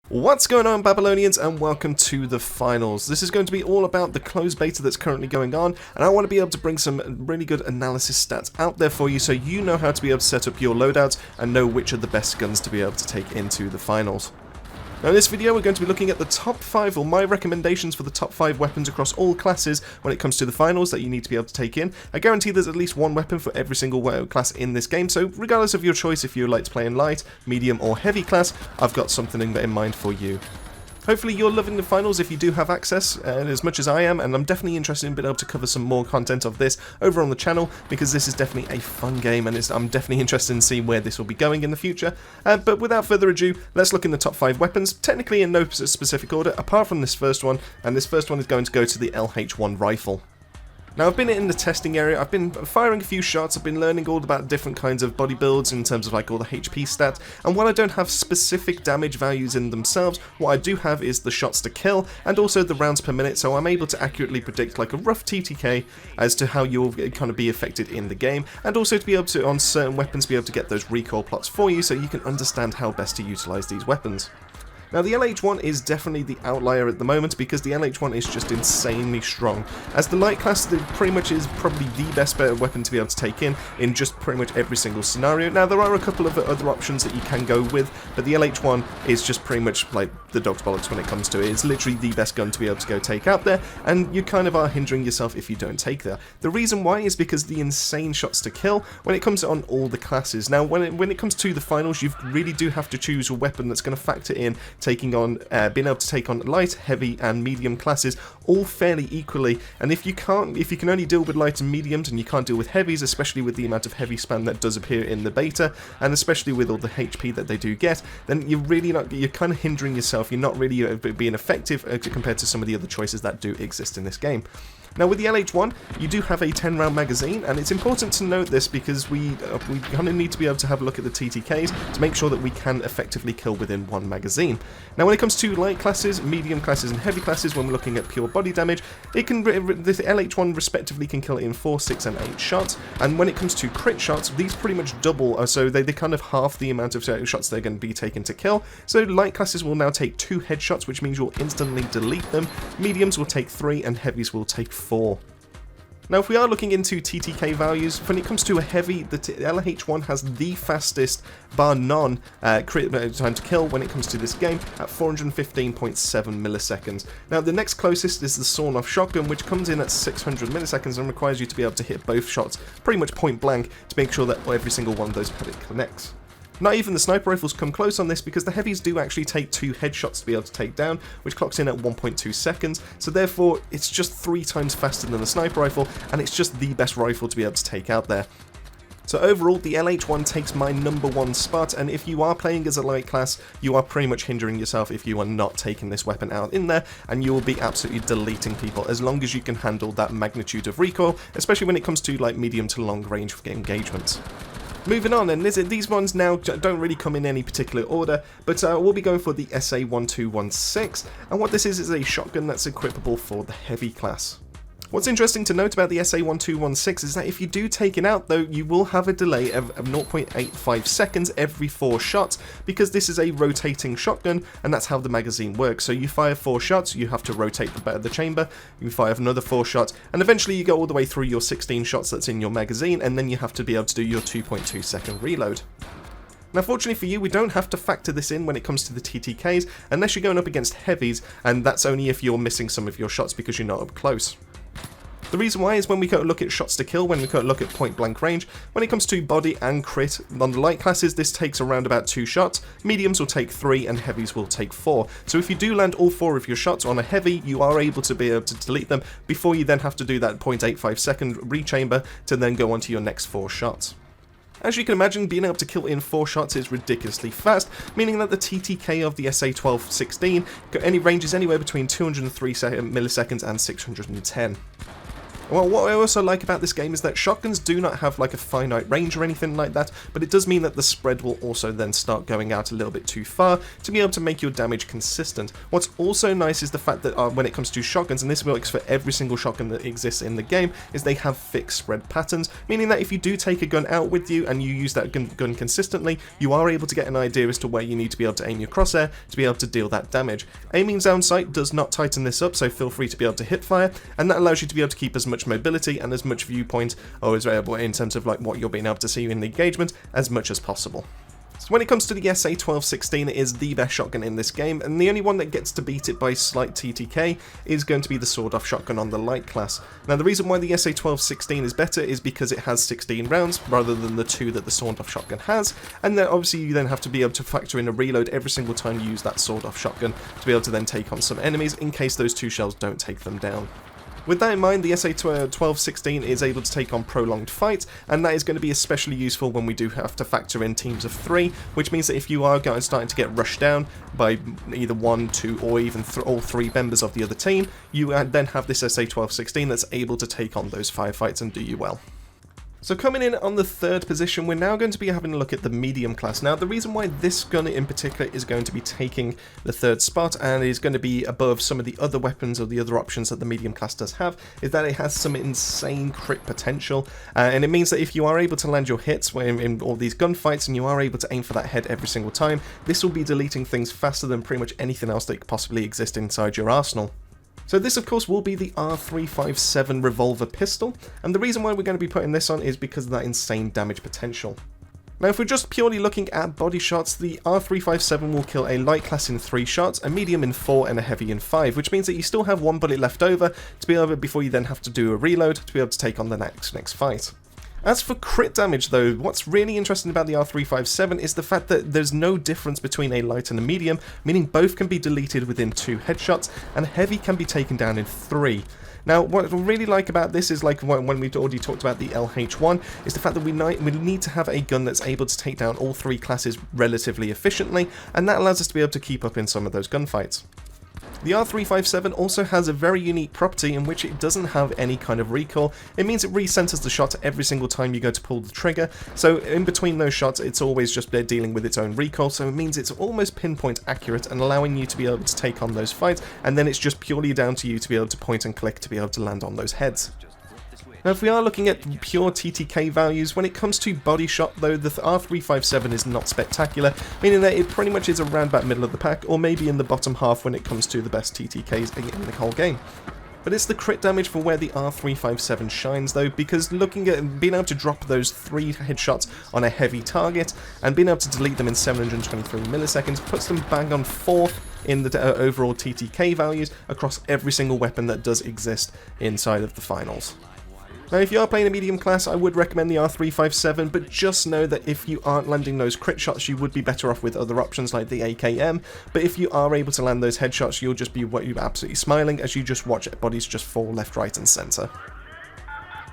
What's going on, Babylonians, and welcome to the finals. This is going to be all about the closed beta that's currently going on, and I want to be able to bring some really good analysis stats out there for you so you know how to be able to set up your loadouts and know which are the best guns to be able to take into the finals. Now in this video we're going to be looking at the top 5, or my recommendations for the top 5 weapons across all classes when it comes to the finals that you need to be able to take in. I guarantee there's at least one weapon for every single class in this game, so regardless of your choice, if you like to play in light, medium or heavy class, I've got something in mind for you. Hopefully you're loving the finals if you do have access, as much as I am, and I'm definitely interested in being able to cover some more content of this over on the channel, because this is definitely a fun game, and I'm definitely interested in seeing where this will be going in the future. But without further ado, let's look in the top 5 weapons, technically in no specific order, apart from this first one, and this first one is going to go to the LH1 rifle. Now I've been in the testing area, I've been firing a few shots, I've been learning all about different kinds of body builds in terms of like all the HP stats, and while I don't have specific damage values in themselves, what I do have is the shots to kill and also the rounds per minute, so I'm able to accurately predict like a rough TTK as to how you'll kind of be affected in the game, and also to be able to, on certain weapons, be able to get those recoil plots for you so you can understand how best to utilise these weapons. Now the LH1 is definitely the outlier at the moment because the LH1 is just insanely strong. As the light class, it pretty much is probably the best weapon to be able to take in just pretty much every single scenario. Now there are a couple of other options that you can go with, but the LH1 is just pretty much like the dog's bollocks when it comes to it. It's literally the best gun to be able to go take out there, and you kind of are hindering yourself if you don't take that. The reason why is because the insane shots to kill when it comes on all the classes. Now when it comes to the finals, you really do have to choose a weapon that's going to factor in taking on, being able to take on light, heavy and medium classes all fairly equally, and if you can only deal with light and mediums and you can't deal with heavies, especially with the amount of heavy spam that does appear in the beta, and especially with all the HP that they do get, then you're kind of hindering yourself, you're not really being effective compared to some of the other choices that do exist in this game. Now with the LH1, you do have a 10-round magazine, and it's important to note this because we kind of need to be able to have a look at the TTKs to make sure that we can effectively kill within one magazine. Now when it comes to light classes, medium classes and heavy classes, when we're looking at pure body damage, the LH1 respectively can kill it in 4, 6 and 8 shots, and when it comes to crit shots, these pretty much double, so they kind of half the amount of shots they're going to be taken to kill. So light classes will now take 2 headshots, which means you'll instantly delete them, mediums will take 3 and heavies will take 4. Now if we are looking into TTK values, when it comes to a heavy, the LH1 has the fastest, bar none, crit time to kill when it comes to this game at 415.7 milliseconds. Now the next closest is the sawn-off shotgun, which comes in at 600 milliseconds and requires you to be able to hit both shots pretty much point blank to make sure that every single one of those connects. Not even the sniper rifles come close on this because the heavies do actually take 2 headshots to be able to take down, which clocks in at 1.2 seconds, so therefore it's just 3 times faster than the sniper rifle, and it's just the best rifle to be able to take out there. So overall, the LH1 takes my #1 spot, and if you are playing as a light class, you are pretty much hindering yourself if you are not taking this weapon out in there, and you will be absolutely deleting people as long as you can handle that magnitude of recoil, especially when it comes to like medium to long range engagements. Moving on, and these ones now don't really come in any particular order, but we'll be going for the SA1216, and what this is a shotgun that's equipable for the heavy class. What's interesting to note about the SA1216 is that if you do take it out though, you will have a delay of 0.85 seconds every 4 shots, because this is a rotating shotgun and that's how the magazine works. So you fire 4 shots, you have to rotate the chamber, you fire another 4 shots, and eventually you go all the way through your 16 shots that's in your magazine, and then you have to be able to do your 2.2 second reload. Now fortunately for you, we don't have to factor this in when it comes to the TTKs unless you're going up against heavies, and that's only if you're missing some of your shots because you're not up close. The reason why is when we look at shots to kill, when we look at point blank range, when it comes to body and crit, on the light classes this takes around about 2 shots, mediums will take 3 and heavies will take 4. So if you do land all 4 of your shots on a heavy, you are able to delete them before you then have to do that 0.85 second rechamber to then go on to your next 4 shots. As you can imagine, being able to kill in 4 shots is ridiculously fast, meaning that the TTK of the SA1216 ranges anywhere between 203 milliseconds and 610. Well, what I also like about this game is that shotguns do not have like a finite range or anything like that, but it does mean that the spread will also then start going out a little bit too far to be able to make your damage consistent. What's also nice is the fact that when it comes to shotguns, and this works for every single shotgun that exists in the game, is they have fixed spread patterns, meaning that if you do take a gun out with you and you use that gun consistently, you are able to get an idea as to where you need to be able to aim your crosshair to be able to deal that damage. Aiming down sight does not tighten this up, so feel free to be able to hip fire, and that allows you to be able to keep as much mobility and as much viewpoint, or as in terms of like what you're being able to see in the engagement, as much as possible. So when it comes to the SA-1216, it is the best shotgun in this game, and the only one that gets to beat it by slight TTK is going to be the sawed-off shotgun on the light class. Now the reason why the SA-1216 is better is because it has 16 rounds rather than the 2 that the sawed-off shotgun has, and then obviously you then have to be able to factor in a reload every single time you use that sawed-off shotgun to be able to then take on some enemies in case those 2 shells don't take them down. With that in mind, the SA-1216 is able to take on prolonged fights, and that is going to be especially useful when we do have to factor in teams of 3, which means that if you are starting to get rushed down by either 1, 2, or even all 3 members of the other team, you then have this SA-1216 that's able to take on those firefights and do you well. So coming in on the 3rd position, we're now going to be having a look at the medium class. Now the reason why this gun in particular is going to be taking the 3rd spot and is going to be above some of the other weapons or the other options that the medium class does have is that it has some insane crit potential, and it means that if you are able to land your hits in all these gunfights and you are able to aim for that head every single time, this will be deleting things faster than pretty much anything else that could possibly exist inside your arsenal. So this of course will be the R357 revolver pistol, and the reason why we're going to be putting this on is because of that insane damage potential. Now if we're just purely looking at body shots, the R357 will kill a light class in 3 shots, a medium in 4 and a heavy in 5, which means that you still have 1 bullet left over to be able before you then have to do a reload to be able to take on the next fight. As for crit damage though, what's really interesting about the R357 is the fact that there's no difference between a light and a medium, meaning both can be deleted within 2 headshots, and heavy can be taken down in 3. Now, what I really like about this is, like when we've already talked about the LH1, is the fact that we need to have a gun that's able to take down all 3 classes relatively efficiently, and that allows us to be able to keep up in some of those gunfights. The R357 also has a very unique property in which it doesn't have any kind of recoil. It means it recenters the shot every single time you go to pull the trigger, so in between those shots it's always just dealing with its own recoil, so it means it's almost pinpoint accurate and allowing you to be able to take on those fights, and then it's just purely down to you to be able to point and click to be able to land on those heads. Now if we are looking at pure TTK values, when it comes to body shot though, the R357 is not spectacular, meaning that it pretty much is around about middle of the pack, or maybe in the bottom half when it comes to the best TTKs in the whole game. But it's the crit damage for where the R357 shines though, because looking at being able to drop those 3 headshots on a heavy target and being able to delete them in 723 milliseconds puts them bang on 4th in the overall TTK values across every single weapon that does exist inside of the finals. Now if you are playing a medium class, I would recommend the R357, but just know that if you aren't landing those crit shots, you would be better off with other options like the AKM, but if you are able to land those headshots, you'll just be absolutely smiling as you just watch bodies just fall left, right and centre.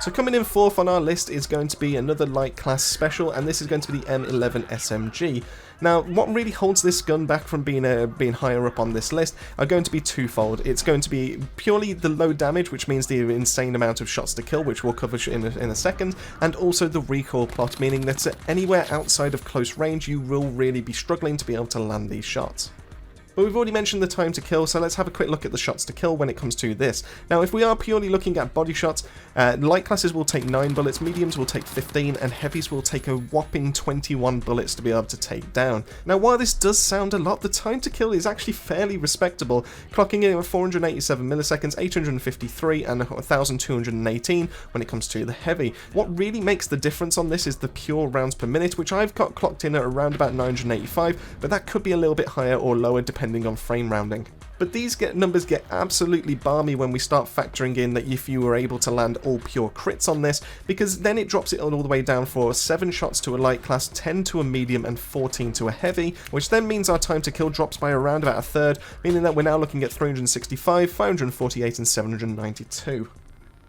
So coming in 4th on our list is going to be another light class special, and this is going to be the M11 SMG. Now, what really holds this gun back from being higher up on this list are going to be twofold. It's going to be purely the low damage, which means the insane amount of shots to kill, which we'll cover in a second, and also the recoil plot, meaning that anywhere outside of close range, you will really be struggling to be able to land these shots. But we've already mentioned the time to kill, so let's have a quick look at the shots to kill when it comes to this. Now, if we are purely looking at body shots, light classes will take 9 bullets, mediums will take 15, and heavies will take a whopping 21 bullets to be able to take down. Now, while this does sound a lot, the time to kill is actually fairly respectable, clocking in at 487 milliseconds, 853, and 1218 when it comes to the heavy. What really makes the difference on this is the pure rounds per minute, which I've got clocked in at around about 985, but that could be a little bit higher or lower depending on frame rounding. But these numbers get absolutely balmy when we start factoring in that if you were able to land all pure crits on this, because then it drops it all the way down for 7 shots to a light class, 10 to a medium and 14 to a heavy, which then means our time to kill drops by around about a third, meaning that we're now looking at 365, 548 and 792.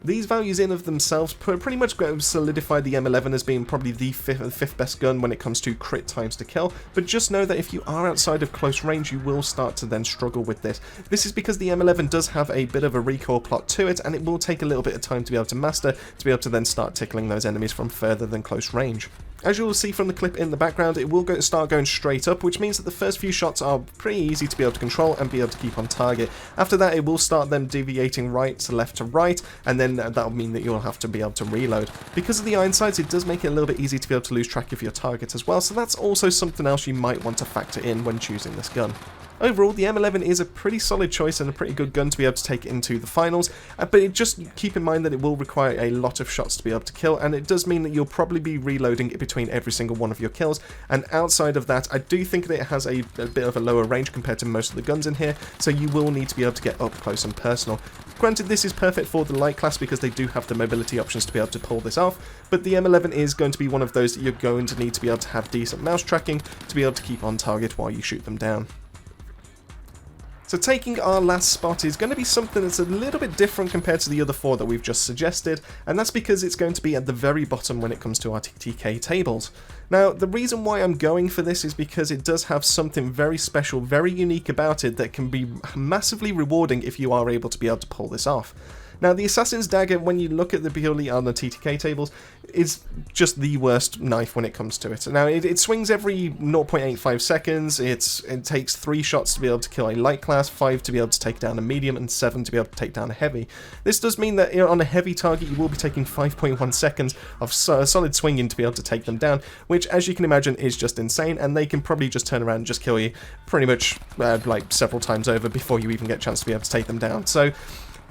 These values in of themselves pretty much solidify the M11 as being probably the fifth best gun when it comes to crit times to kill, but just know that if you are outside of close range, you will start to then struggle with this. This is because the M11 does have a bit of a recoil plot to it, and it will take a little bit of time to be able to master, to be able to then start tickling those enemies from further than close range. As you will see from the clip in the background, it will start going straight up, which means that the first few shots are pretty easy to be able to control and be able to keep on target. After that, it will start them deviating right to left to right, and then that'll mean that you'll have to be able to reload. Because of the iron sights, it does make it a little bit easy to be able to lose track of your target as well, so that's also something else you might want to factor in when choosing this gun. Overall, the M11 is a pretty solid choice and a pretty good gun to be able to take into the finals, but just keep in mind that it will require a lot of shots to be able to kill, and it does mean that you'll probably be reloading it between every single one of your kills, and outside of that, I do think that it has a bit of a lower range compared to most of the guns in here, so you will need to be able to get up close and personal. Granted, this is perfect for the light class because they do have the mobility options to be able to pull this off, but the M11 is going to be one of those that you're going to need to be able to have decent mouse tracking to be able to keep on target while you shoot them down. So taking our last spot is going to be something that's a little bit different compared to the other four that we've just suggested, and that's because it's going to be at the very bottom when it comes to our TTK tables. Now, the reason why I'm going for this is because it does have something very special, very unique about it that can be massively rewarding if you are able to be able to pull this off. Now, the Assassin's Dagger, when you look at the purely on the TTK tables, is just the worst knife when it comes to it. Now, it swings every 0.85 seconds, it takes 3 shots to be able to kill a light class, 5 to be able to take down a medium, and 7 to be able to take down a heavy. This does mean that on a heavy target, you will be taking 5.1 seconds of solid swinging to be able to take them down, which, as you can imagine, is just insane, and they can probably just turn around and just kill you pretty much like several times over before you even get a chance to be able to take them down. So,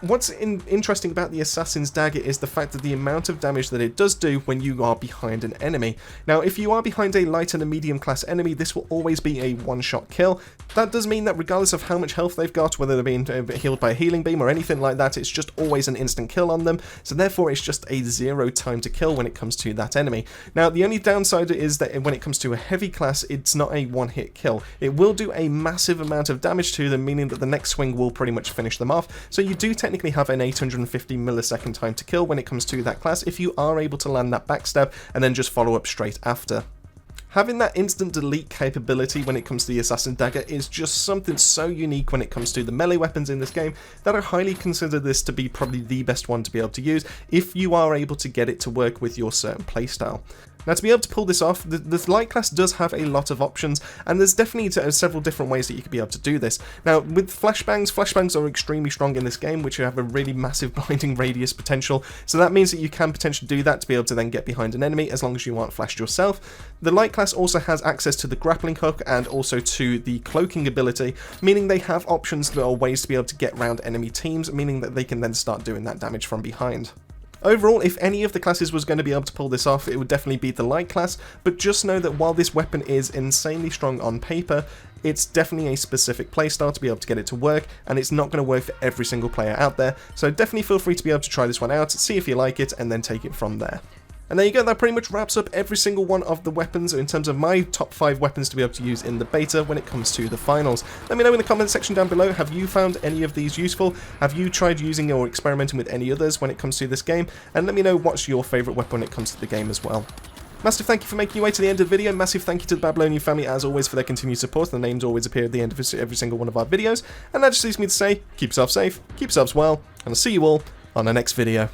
what's interesting about the Assassin's Dagger is the fact that the amount of damage that it does do when you are behind an enemy. Now, if you are behind a light and a medium class enemy, this will always be a one-shot kill. That does mean that regardless of how much health they've got, whether they're being healed by a healing beam or anything like that, it's just always an instant kill on them, so therefore it's just a 0 time to kill when it comes to that enemy. Now, the only downside is that when it comes to a heavy class, it's not a one-hit kill. It will do a massive amount of damage to them, meaning that the next swing will pretty much finish them off, so you do technically have an 850 millisecond time to kill when it comes to that class if you are able to land that backstab and then just follow up straight after. Having that instant delete capability when it comes to the Assassin's Dagger is just something so unique when it comes to the melee weapons in this game that I highly consider this to be probably the best one to be able to use if you are able to get it to work with your certain playstyle. Now, to be able to pull this off, the light class does have a lot of options, and there's definitely several different ways that you could be able to do this. Now, with flashbangs are extremely strong in this game, which have a really massive blinding radius potential, so that means that you can potentially do that to be able to then get behind an enemy as long as you aren't flashed yourself. The light class also has access to the grappling hook and also to the cloaking ability, meaning they have options that are ways to be able to get around enemy teams, meaning that they can then start doing that damage from behind. Overall, if any of the classes was going to be able to pull this off, it would definitely be the light class, but just know that while this weapon is insanely strong on paper, it's definitely a specific playstyle to be able to get it to work, and it's not going to work for every single player out there, so definitely feel free to be able to try this one out, see if you like it, and then take it from there. And there you go, that pretty much wraps up every single one of the weapons in terms of my top 5 weapons to be able to use in the beta when it comes to the finals. Let me know in the comment section down below, have you found any of these useful? Have you tried using or experimenting with any others when it comes to this game? And let me know what's your favourite weapon when it comes to the game as well. Massive thank you for making your way to the end of the video. Massive thank you to the Babylonian family as always for their continued support. The names always appear at the end of every single one of our videos. And that just leaves me to say, keep yourself safe, keep yourselves well, and I'll see you all on the next video.